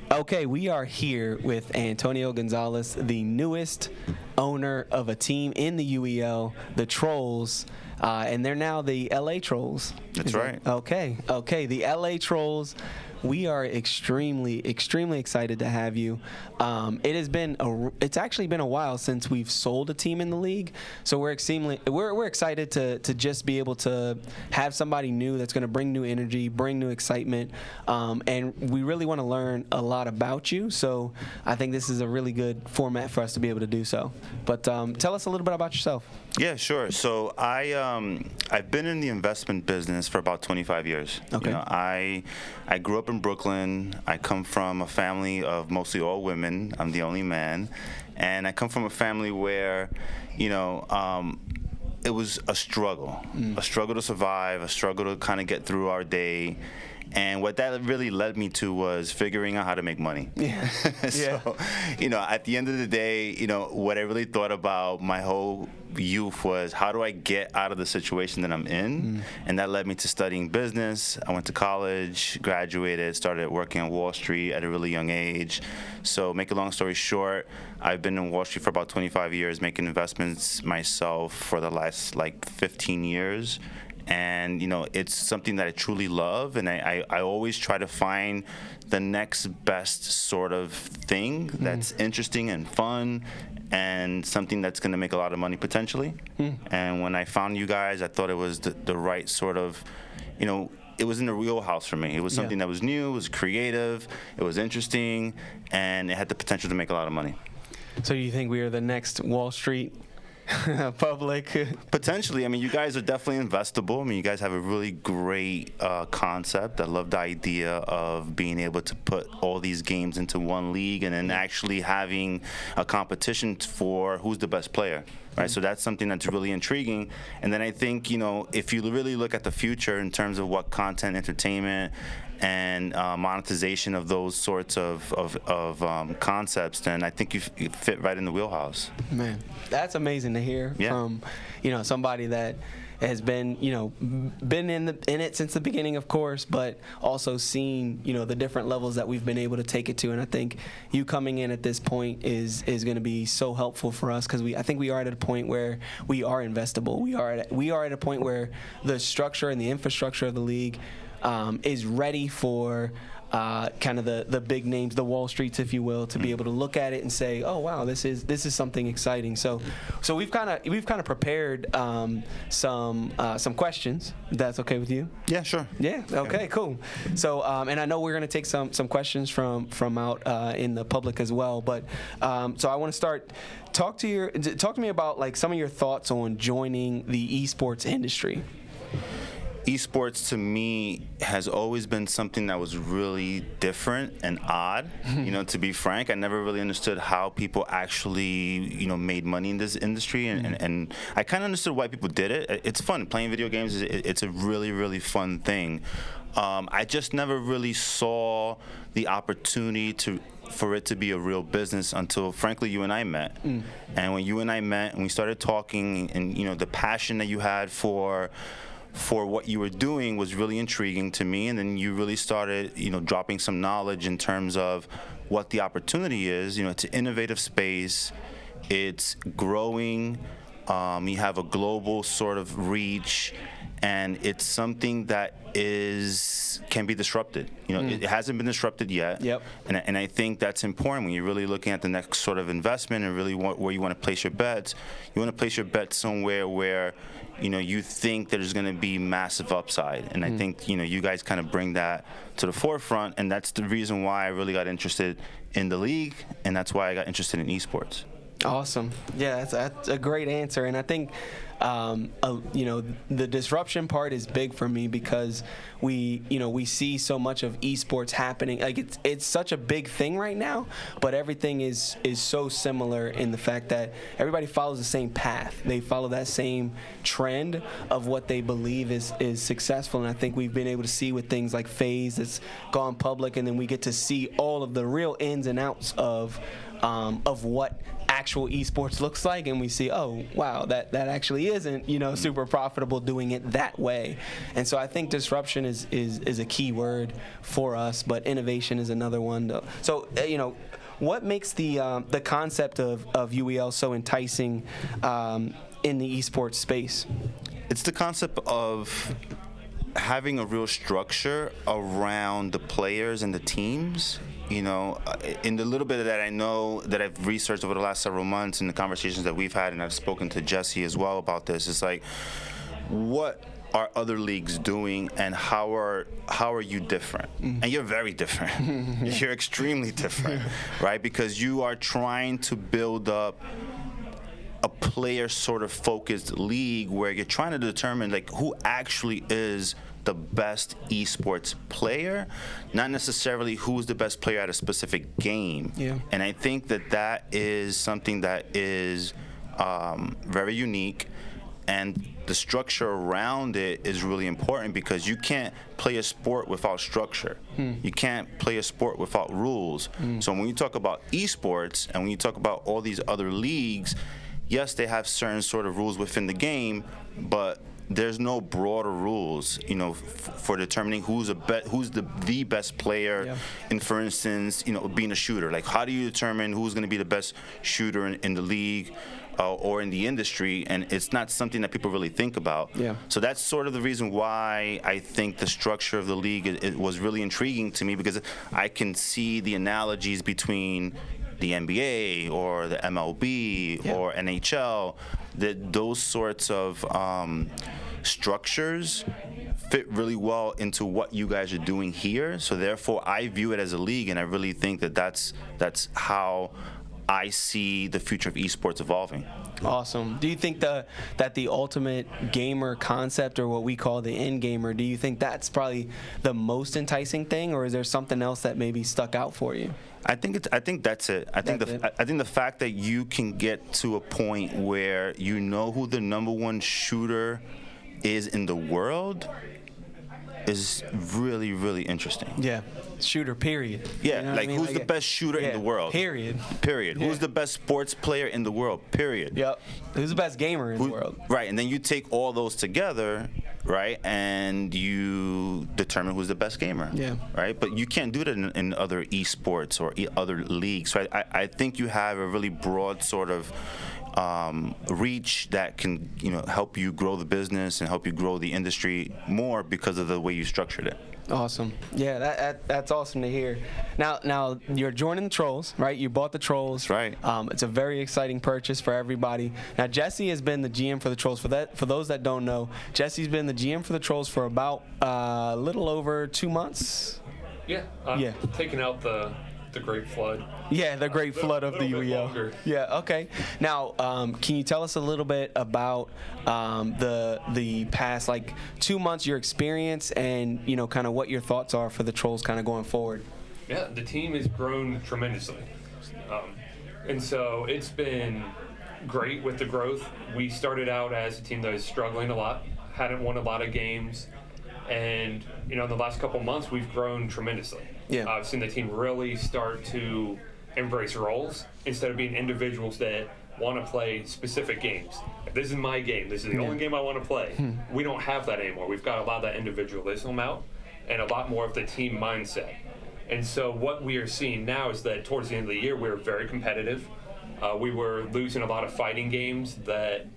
Okay, we are here with Antonio Gonzalez, the newest owner of a team in the UEL, the Trollz, and they're now the LA Trollz. That's right. Okay, the LA Trollz. We are extremely excited to have you. It's actually been a while since we've sold a team in the league, so we're excited to just be able to have somebody new that's going to bring new energy, bring new excitement, and we really want to learn a lot about you. So I think this is a really good format for us to be able to do so. But tell us a little bit about yourself. Yeah, sure. So I've been in the investment business for about 25 years. Okay. You know, I grew up in Brooklyn. I come from a family of mostly all women. I'm the only man, and I come from a family where, you know, it was a struggle to survive, a struggle to kind of get through our day. And what that really led me to was figuring out how to make money. Yeah. So, you know, at the end of the day, you know, what I really thought about my whole youth was, how do I get out of the situation that I'm in? And that led me to studying business. I went to college, graduated, started working on Wall Street at a really young age. So make a long story short, I've been in Wall Street for about 25 years, making investments myself for the last, 15 years. And, you know, it's something that I truly love, and I always try to find the next best sort of thing that's interesting and fun and something that's going to make a lot of money potentially. And when I found you guys, I thought it was the right sort of, you know, it was in the wheelhouse for me. It was something that was new, it was creative, it was interesting, and it had the potential to make a lot of money. So you think we are the next Wall Street public? Potentially. I mean, you guys are definitely investable. I mean, you guys have a really great concept. I love the idea of being able to put all these games into one league and then actually having a competition for who's the best player. Right, so that's something that's really intriguing. And then I think, you know, if you really look at the future in terms of what content, entertainment, and monetization of those sorts of concepts, then I think you fit right in the wheelhouse. Man, that's amazing to hear from, you know, somebody that has been, you know, been in it since the beginning, of course, but also seen, you know, the different levels that we've been able to take it to. And I think you coming in at this point is going to be so helpful for us, because I think we are at a point where we are investable. We are at a point where the structure and the infrastructure of the league is ready for kind of the big names, the Wall Streets, if you will, to be able to look at it and say, oh wow, this is something exciting. So we've kind of prepared some questions. If that's okay with you? Yeah, sure. Yeah. Okay. Cool. So and I know we're gonna take some questions from out in the public as well. But so I want to start. Talk to me about like some of your thoughts on joining the esports industry. Esports to me has always been something that was really different and odd. You know, to be frank, I never really understood how people actually, you know, made money in this industry, and I kind of understood why people did it. It's fun. Playing video games, it's a really, really fun thing. I just never really saw the opportunity for it to be a real business until, frankly, you and I met. And when you and I met and we started talking, and, you know, the passion that you had for what you were doing was really intriguing to me, and then you really started, you know, dropping some knowledge in terms of what the opportunity is. You know, it's an innovative space, it's growing, you have a global sort of reach, and it's something that can be disrupted. You know, it hasn't been disrupted yet. Yep. And I think that's important when you're really looking at the next sort of investment and really where you want to place your bets. You want to place your bets somewhere where, you know, you think there's going to be massive upside. And I think, you know, you guys kind of bring that to the forefront, and that's the reason why I really got interested in the league, and that's why I got interested in esports. Awesome. Yeah, that's a great answer. And I think, you know, the disruption part is big for me, because we see so much of esports happening. Like it's such a big thing right now, but everything is so similar in the fact that everybody follows the same path. They follow that same trend of what they believe is successful. And I think we've been able to see with things like FaZe that's gone public, and then we get to see all of the real ins and outs of what actual esports looks like, and we see, oh wow, that actually isn't, you know, super profitable doing it that way. And so I think disruption is a key word for us, but innovation is another one. So you know, what makes the concept of UEL so enticing in the esports space? It's the concept of having a real structure around the players and the teams. You know, in the little bit that I know that I've researched over the last several months and the conversations that we've had, and I've spoken to Jesse as well about this, it's like, what are other leagues doing, and how are you different? And you're very different. You're extremely different, right? Because you are trying to build up a player sort of focused league where you're trying to determine like who actually is the best esports player, not necessarily who's the best player at a specific game. Yeah. And I think that is something that is very unique, and the structure around it is really important, because you can't play a sport without structure. You can't play a sport without rules. So when you talk about esports and when you talk about all these other leagues, yes, they have certain sort of rules within the game, but there's no broader rules, you know, for determining who's the best player. Yeah. In, for instance, you know, being a shooter. Like, how do you determine who's going to be the best shooter in the league or in the industry? And it's not something that people really think about. Yeah. So that's sort of the reason why I think the structure of the league it was really intriguing to me, because I can see the analogies between the NBA or the MLB or NHL, that those sorts of structures fit really well into what you guys are doing here. So therefore, I view it as a league, and I really think that that's how I see the future of esports evolving. Awesome. Do you think that the ultimate gamer concept, or what we call the end gamer, do you think that's probably the most enticing thing, or is there something else that maybe stuck out for you? I think that's it. I think the fact that you can get to a point where you know who the number one shooter is in the world is really, really interesting. Yeah. Shooter, period. Yeah, you know like, who's the best shooter in the world? Period. Period. Yeah. Who's the best sports player in the world? Period. Yep. Who's the best gamer in the world? Right, and then you take all those together, right, and you determine who's the best gamer. Yeah. Right, but you can't do that in other esports or other leagues. So I think you have a really broad sort of reach that can, you know, help you grow the business and help you grow the industry more because of the way you structured it. Awesome. Yeah, that's awesome to hear. Now you're joining the Trollz, right? You bought the Trollz. That's right. It's a very exciting purchase for everybody. Now, Jesse has been the GM for the Trollz. For those that don't know, Jesse's been the GM for the Trollz for about a little over 2 months. Yeah. Taking out the Great Flood. Yeah, the Great Flood of the UEL. Yeah, okay. Now, can you tell us a little bit about the past, like, 2 months, your experience, and, you know, kind of what your thoughts are for the Trollz kind of going forward? Yeah, the team has grown tremendously. And so it's been great with the growth. We started out as a team that was struggling a lot, hadn't won a lot of games, and, you know, in the last couple months, we've grown tremendously. Yeah. I've seen the team really start to embrace roles instead of being individuals that want to play specific games. This is my game. This is the only game I want to play. We don't have that anymore. We've got a lot of that individualism out and a lot more of the team mindset. And so what we are seeing now is that towards the end of the year, we were very competitive. We were losing a lot of fighting games that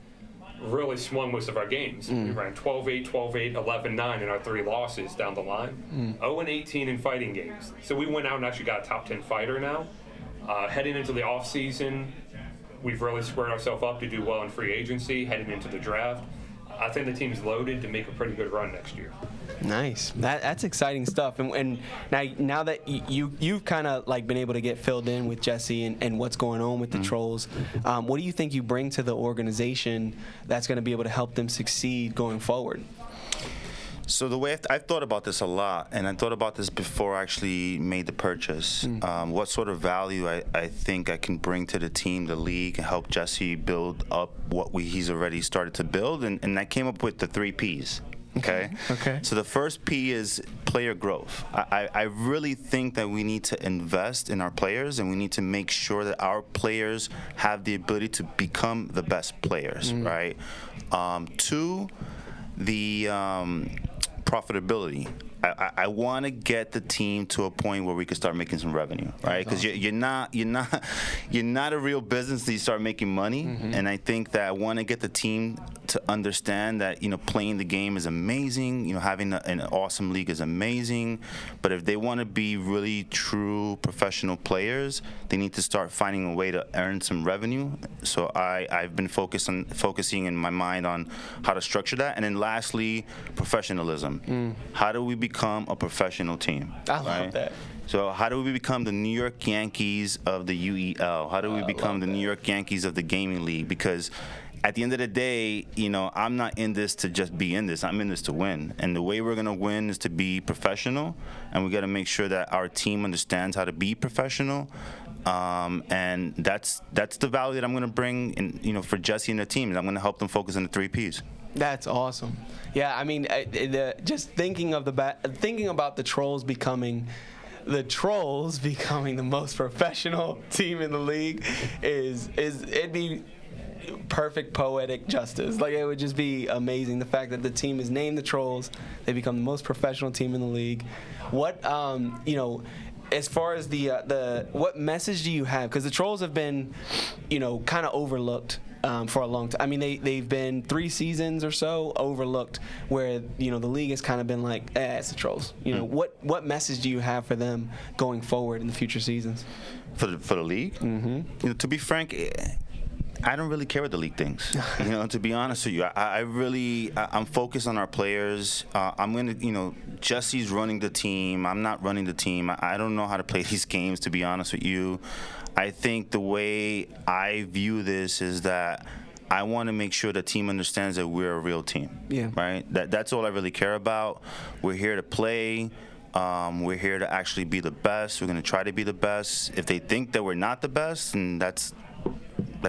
really swung most of our games. We ran 12-8, 12-8, 11-9 in our 3 losses down the line. 0-18 in fighting games. So we went out and actually got a top 10 fighter now. Heading into the off season, we've really squared ourselves up to do well in free agency. Heading into the draft, I think the team's loaded to make a pretty good run next year. Nice. That's exciting stuff. And now that you've kind of like been able to get filled in with Jesse and what's going on with the Trollz, what do you think you bring to the organization that's going to be able to help them succeed going forward? So the way I've thought about this a lot, and I thought about this before I actually made the purchase, what sort of value I think I can bring to the team, the league, and help Jesse build up what he's already started to build. And I came up with the 3 Ps. Okay. Okay. So the first P is player growth. I really think that we need to invest in our players, and we need to make sure that our players have the ability to become the best players, right? Two, the profitability. I want to get the team to a point where we can start making some revenue, right? Because you're not a real business until you start making money. And I think that I want to get the team to understand that playing the game is amazing. Having an awesome league is amazing. But if they want to be really true professional players, they need to start finding a way to earn some revenue. So I've been focusing in my mind on how to structure that. And then lastly, professionalism. How do we become a professional team? I love that. So how do we become the New York Yankees of the UEL? How do we become the New York Yankees of the gaming league? Because at the end of the day, I'm not in this to just be in this. I'm in this to win. And the way we're going to win is to be professional. And we got to make sure that our team understands how to be professional. And that's the value that I'm going to bring in, for Jesse and the team. I'm going to help them focus on the 3 Ps. That's awesome. Yeah, I mean, just thinking about the Trollz becoming the most professional team in the league it'd be perfect poetic justice. Like, it would just be amazing. The fact that the team is named the Trollz, they become the most professional team in the league. What as far as the what message do you have? Because the Trollz have been, kind of overlooked for a long time. I mean, they've been 3 seasons or so overlooked, where the league has kind of been like, it's the Trollz. What message do you have for them going forward in the future seasons? For the league, to be frank, I don't really care what the league thinks. To be honest with you, I'm focused on our players. I'm gonna, Jesse's running the team. I'm not running the team. I don't know how to play these games, to be honest with you. I think the way I view this is that I want to make sure the team understands that we're a real team. Yeah. Right. That's all I really care about. We're here to play. We're here to actually be the best. We're going to try to be the best. If they think that we're not the best, then that's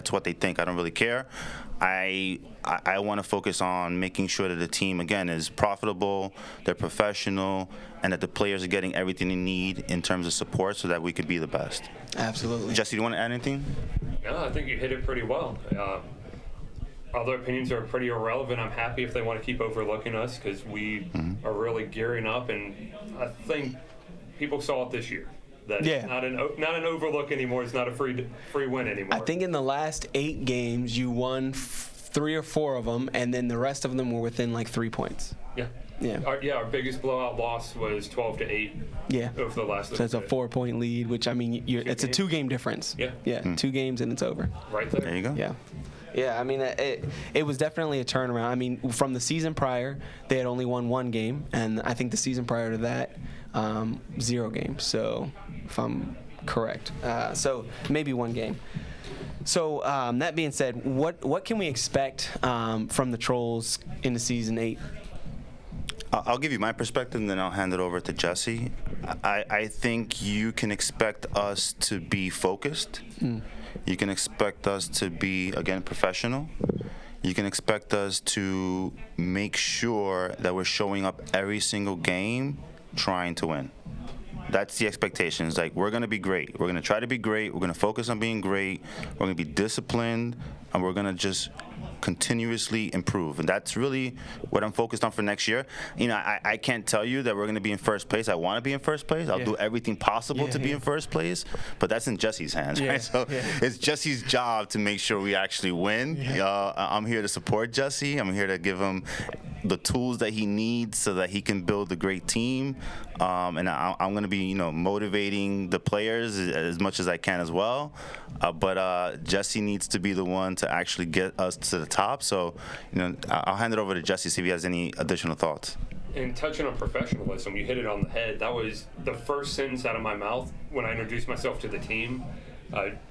what they think. I don't really care. I want to focus on making sure that the team, again, is profitable, they're professional, and that the players are getting everything they need in terms of support so that we can be the best. Absolutely. Jesse, do you want to add anything? No, I think you hit it pretty well. Other opinions are pretty irrelevant. I'm happy if they want to keep overlooking us, because we are really gearing up, and I think people saw it this year. That it's not an overlook anymore. It's not a free win anymore. I think in the last 8 games, you won 3 or 4 of them, and then the rest of them were within like 3 points. Yeah. Our biggest blowout loss was 12-8. Yeah. Over the last. So it's a 4-point lead, which, I mean, it's a 2-game difference. Yeah. Yeah. 2 games and it's over. Right there. There you go. Yeah. Yeah, I mean, it was definitely a turnaround. I mean, from the season prior, they had only won 1 game, and I think the season prior to that, 0 games. So, if I'm correct, so maybe 1 game. So that being said, what can we expect from the Trollz into season 8? I'll give you my perspective, and then I'll hand it over to Jesse. I think you can expect us to be focused. You can expect us to be, again, professional. You can expect us to make sure that we're showing up every single game trying to win. That's the expectations. Like, we're going to be great. We're going to try to be great. We're going to focus on being great. We're going to be disciplined, and we're going to just continuously improve. And that's really what I'm focused on for next year. I can't tell you that we're going to be in first place. I want to be in first place. I'll do everything possible to be in first place, but that's in Jesse's hands, right? So it's Jesse's job to make sure we actually win. I'm here to support Jesse. I'm here to give him the tools that he needs so that he can build a great team. And I'm going to be, motivating the players as much as I can as well. But Jesse needs to be the one to actually get us to the top. So, I'll hand it over to Jesse, see if he has any additional thoughts. And touching on professionalism, you hit it on the head. That was the first sentence out of my mouth when I introduced myself to the team.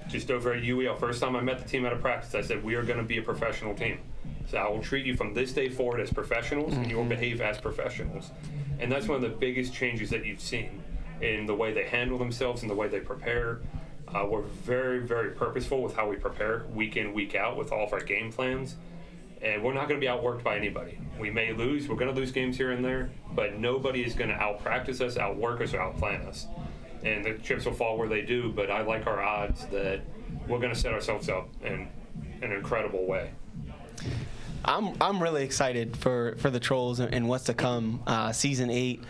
Just over at UEL, first time I met the team out of practice, I said, we are going to be a professional team. So I will treat you from this day forward as professionals, and you will behave as professionals. And that's one of the biggest changes that you've seen in the way they handle themselves and the way they prepare. We're very, very purposeful with how we prepare week in, week out with all of our game plans. And we're not going to be outworked by anybody. We may lose. We're going to lose games here and there, but nobody is going to outpractice us, outwork us, or outplan us. And the chips will fall where they do, but I like our odds that we're going to set ourselves up in an incredible way. I'm really excited for the Trollz and what's to come. Season 8,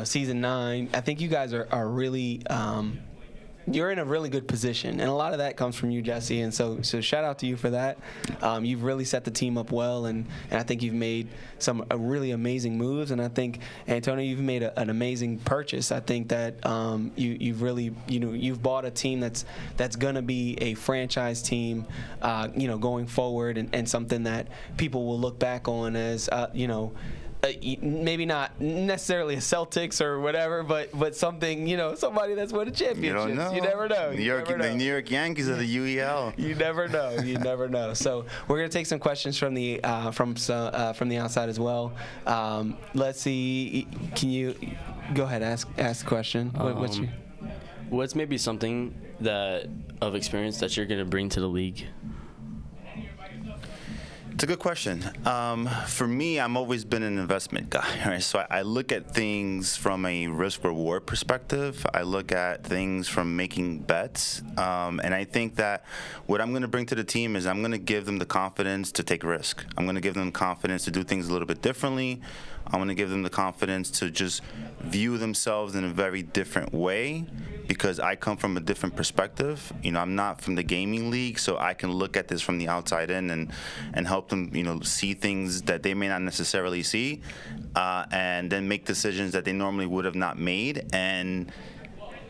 season 9. I think you guys are really you're in a really good position, and a lot of that comes from you, Jesse. And so shout out to you for that. You've really set the team up well, and I think you've made some really amazing moves. And I think, Antonio, you've made an amazing purchase. I think that you've really you've bought a team that's going to be a franchise team, going forward, and something that people will look back on as maybe not necessarily a Celtics or whatever, but something, somebody that's won a championship. You don't know. You never know. The New York Yankees of the UEL. You never know. You never know. So we're gonna take some questions from the outside as well. Let's see. Can you go ahead, ask the question? What's maybe something of experience that you're gonna bring to the league? It's a good question. For me, I've always been an investment guy, right? So I look at things from a risk-reward perspective. I look at things from making bets. And I think that what I'm going to bring to the team is I'm going to give them the confidence to take risk. I'm going to give them confidence to do things a little bit differently. I'm going to give them the confidence to just view themselves in a very different way, because I come from a different perspective. I'm not from the gaming league, so I can look at this from the outside in and help them, see things that they may not necessarily see, and then make decisions that they normally would have not made, and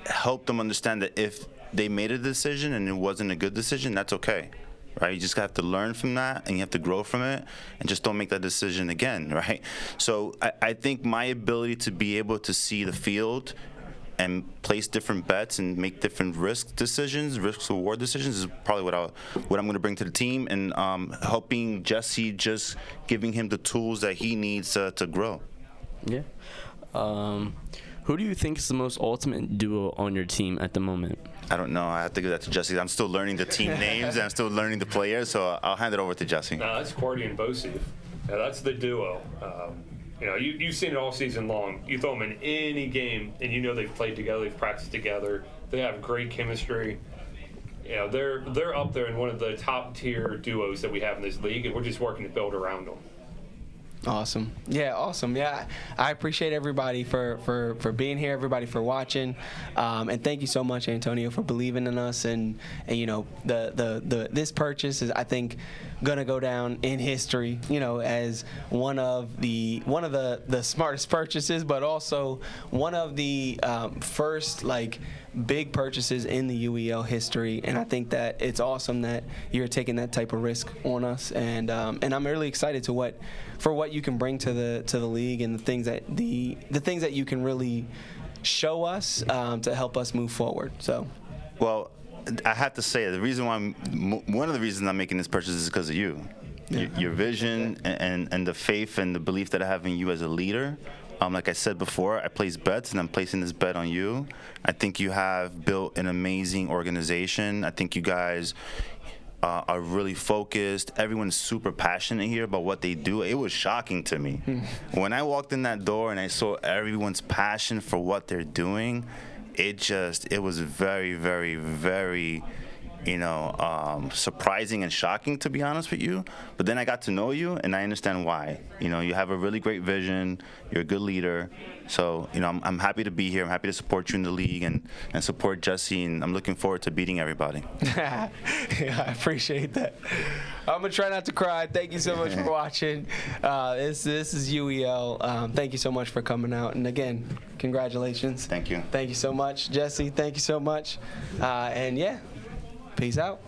help them understand that if they made a decision and it wasn't a good decision, that's okay. Right? You just have to learn from that, and you have to grow from it, and just don't make that decision again, right? So I think my ability to be able to see the field and place different bets and make different risk-reward decisions is probably what I'm going to bring to the team, and helping Jesse, just giving him the tools that he needs to grow. Yeah. Who do you think is the most ultimate duo on your team at the moment? I don't know. I have to give that to Jesse. I'm still learning the team names, and I'm still learning the players, so I'll hand it over to Jesse. No, that's Cordy and Bosi. Yeah, that's the duo. You've seen it all season long. You throw them in any game, and they've played together, they've practiced together, they have great chemistry. They're up there in one of the top tier duos that we have in this league, and we're just working to build around them. Awesome. Yeah, awesome. Yeah, I appreciate everybody for being here, everybody for watching, and thank you so much, Antonio, for believing in us. And this purchase is, I think, gonna go down in history, as one of the smartest purchases, but also one of the first big purchases in the UEL history. And I think that it's awesome that you're taking that type of risk on us, and I'm really excited for what you can bring to the league, and the things that you can really show us to help us move forward. So, well, I have to say, one of the reasons I'm making this purchase is because of you. Yeah. Your vision and the faith and the belief that I have in you as a leader. Like I said before, I place bets, and I'm placing this bet on you. I think you have built an amazing organization. I think you guys are really focused. Everyone's super passionate here about what they do. It was shocking to me. When I walked in that door and I saw everyone's passion for what they're doing, it was very, very, very, surprising and shocking, to be honest with you. But then I got to know you, and I understand why. You have a really great vision. You're a good leader. So, I'm happy to be here. I'm happy to support you in the league and support Jesse, and I'm looking forward to beating everybody. Yeah, I appreciate that. I'm going to try not to cry. Thank you so much for watching. This is UEL. Thank you so much for coming out. And again, congratulations. Thank you. Thank you so much. Jesse, thank you so much. And yeah, peace out.